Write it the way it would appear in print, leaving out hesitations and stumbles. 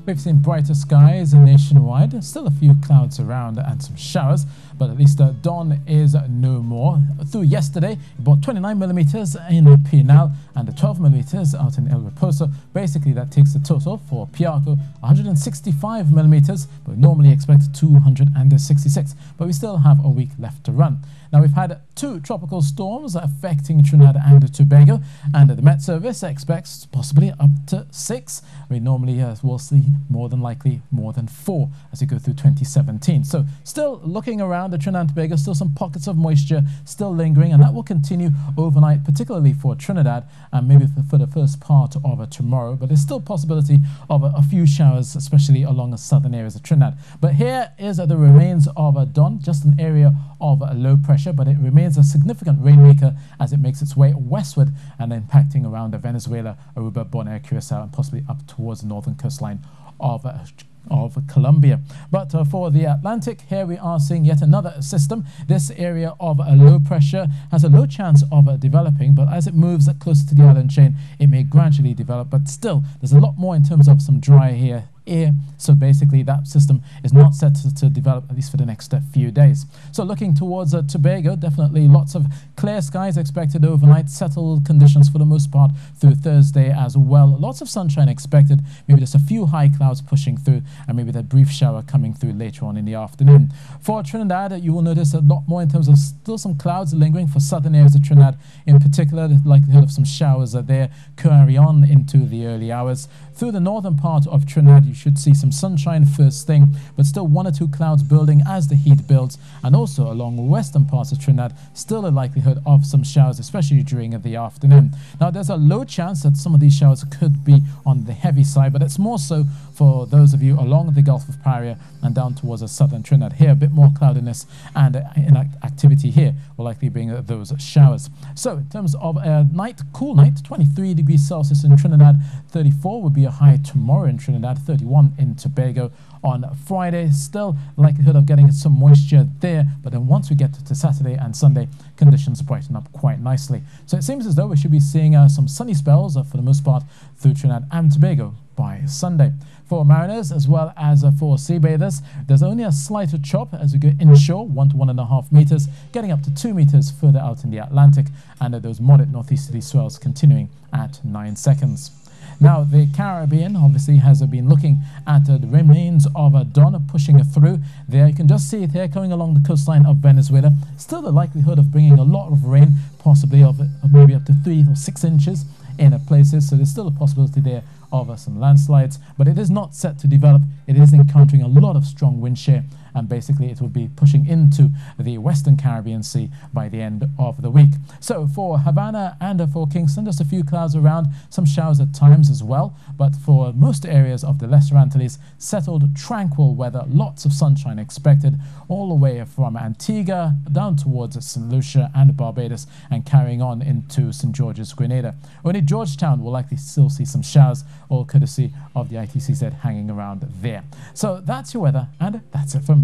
We've seen brighter skies nationwide, still a few clouds around and some showers, but at least dawn is no more. Through yesterday, about 29 millimeters in Pinal and 12 millimeters out in El Reposo. Basically, that takes the total for Piarco 165 millimeters, but we normally expect 266. But we still have a week left to run. Now, we've had 2 tropical storms affecting Trinidad and Tobago, and the Met Service expects possibly up to 6. We normally will see more than likely more than 4 as we go through 2017. So still looking around the Trinidad and Tobago, still some pockets of moisture still lingering, and that will continue overnight, particularly for Trinidad and maybe for the first part of tomorrow. But there's still possibility of a few showers, especially along the southern areas of Trinidad. But here is the remains of dawn, just an area of low pressure, but it remains a significant rainmaker as it makes its way westward and impacting around Venezuela, Aruba, Bonaire, Curacao, and possibly up towards the northern coastline of Colombia. But for the Atlantic, here we are seeing yet another system. This area of low pressure has a low chance of developing, but as it moves closer to the island chain, it may gradually develop. But still, there's a lot more in terms of some dry air. So basically that system is not set to develop, at least for the next few days. So looking towards Tobago, definitely lots of clear skies expected overnight, settled conditions for the most part through Thursday as well. Lots of sunshine expected, maybe just a few high clouds pushing through, and maybe that brief shower coming through later on in the afternoon. For Trinidad, you will notice a lot more in terms of still some clouds lingering for southern areas of Trinidad. In particular, the likelihood of some showers are there, carry on into the early hours. Through the northern part of Trinidad, you should see some sunshine first thing, but still 1 or 2 clouds building as the heat builds, and also along western parts of Trinidad, still a likelihood of some showers, especially during the afternoon. Now, there's a low chance that some of these showers could be on the heavy side, but it's more so for those of you along the Gulf of Paria and down towards the southern Trinidad. Here, a bit more cloudiness and activity here will likely bring those showers. So, in terms of a night, cool night, 23 degrees Celsius in Trinidad, 34 would be a high tomorrow in Trinidad, 31 in Tobago. On Friday, still likelihood of getting some moisture there, but then once we get to Saturday and Sunday, conditions brighten up quite nicely. So it seems as though we should be seeing some sunny spells for the most part through Trinidad and Tobago by Sunday. For mariners as well as for sea bathers, there's only a slight chop as we go inshore, 1 to 1.5 meters, getting up to 2 meters further out in the Atlantic, and those moderate northeasterly swells continuing at 9 seconds. Now, the Caribbean obviously has been looking at the remains of dawn pushing through. There, you can just see it here coming along the coastline of Venezuela. Still the likelihood of bringing a lot of rain, possibly of maybe up to 3 or 6 inches in places. So there's still a possibility there of some landslides, but it is not set to develop. It is encountering a lot of strong wind shear, and basically it will be pushing into the Western Caribbean Sea by the end of the week. So for Havana and for Kingston, just a few clouds around, some showers at times as well, but for most areas of the Lesser Antilles, settled, tranquil weather, lots of sunshine expected, all the way from Antigua down towards St. Lucia and Barbados, and carrying on into St. George's, Grenada. Only Georgetown will likely still see some showers, all courtesy of the ITCZ hanging around there. So that's your weather, and that's it from me.